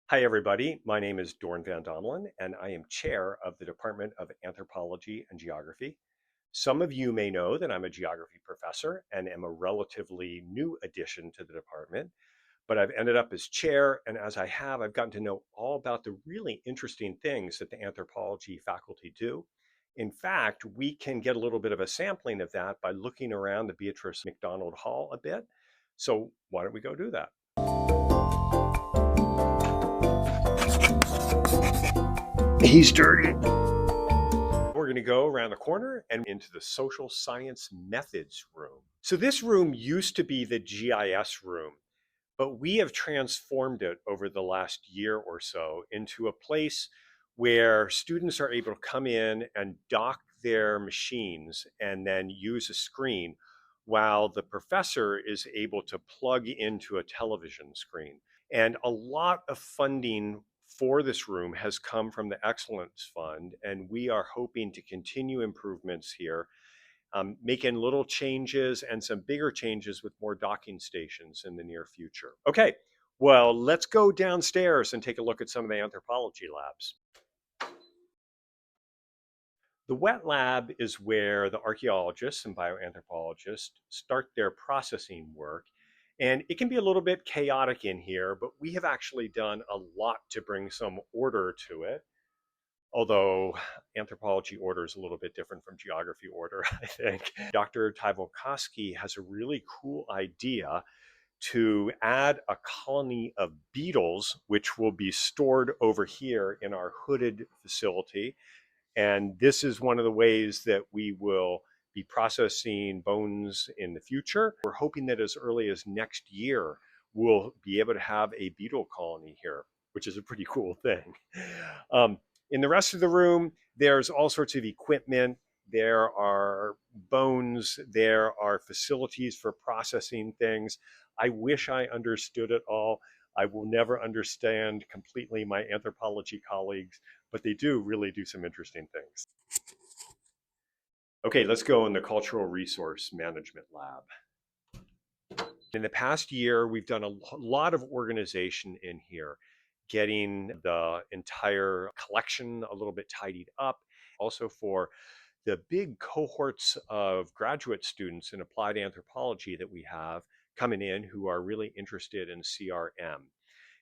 Hi, everybody. My name is Dorn Van Domelen, and I am chair of the Department of Anthropology and Geography. Some of you may know that I'm a geography professor and am a relatively new addition to the department, but I've ended up as chair, and as I've gotten to know all about the really interesting things that the anthropology faculty do. In fact, we can get a little bit of a sampling of that by looking around the Beatrice McDonald Hall a bit. So why don't we go do that? He's dirty. We're going to go around the corner and into the social science methods room. So this room used to be the GIS room, but we have transformed it over the last year or so into a place where students are able to come in and dock their machines and then use a screen while the professor is able to plug into a television screen. And a lot of funding for this room has come from the Excellence Fund, and we are hoping to continue improvements here, making little changes and some bigger changes with more docking stations in the near future. Okay, well, let's go downstairs and take a look at some of the anthropology labs. The wet lab is where the archaeologists and bioanthropologists start their processing work. And it can be a little bit chaotic in here, but we have actually done a lot to bring some order to it. Although anthropology order is a little bit different from geography order, I think. Dr. Tyvolkoski has a really cool idea to add a colony of beetles, which will be stored over here in our hooded facility. And this is one of the ways that we will be processing bones in the future. We're hoping that as early as next year, we'll be able to have a beetle colony here, which is a pretty cool thing. Um, in the rest of the room, there's all sorts of equipment. There are bones. There are facilities for processing things. I wish I understood it all. I will never understand completely my anthropology colleagues, but they do really do some interesting things. Okay, let's go in the Cultural Resource Management Lab. In the past year, we've done a lot of organization in here, getting the entire collection a little bit tidied up. Also for the big cohorts of graduate students in applied anthropology that we have coming in who are really interested in CRM.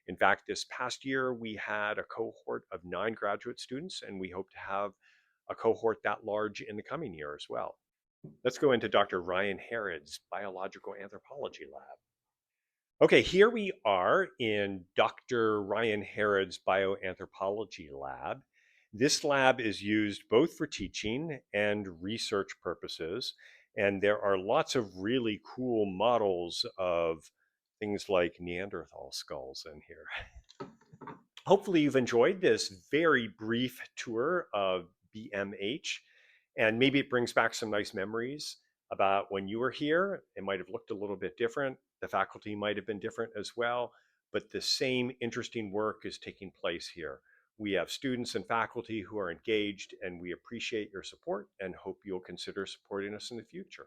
In fact, this past year, we had a cohort of 9 graduate students, and we hope to have a cohort that large in the coming year as well. Let's go into Dr. Ryan Harrod's Biological Anthropology Lab. Okay, here we are in Dr. Ryan Harrod's Bioanthropology Lab. This lab is used both for teaching and research purposes, and there are lots of really cool models of things like Neanderthal skulls in here. Hopefully you've enjoyed this very brief tour of BMH, and maybe it brings back some nice memories about when you were here. It might have looked a little bit different. The faculty might have been different as well, but the same interesting work is taking place here. We have students and faculty who are engaged, and we appreciate your support and hope you'll consider supporting us in the future.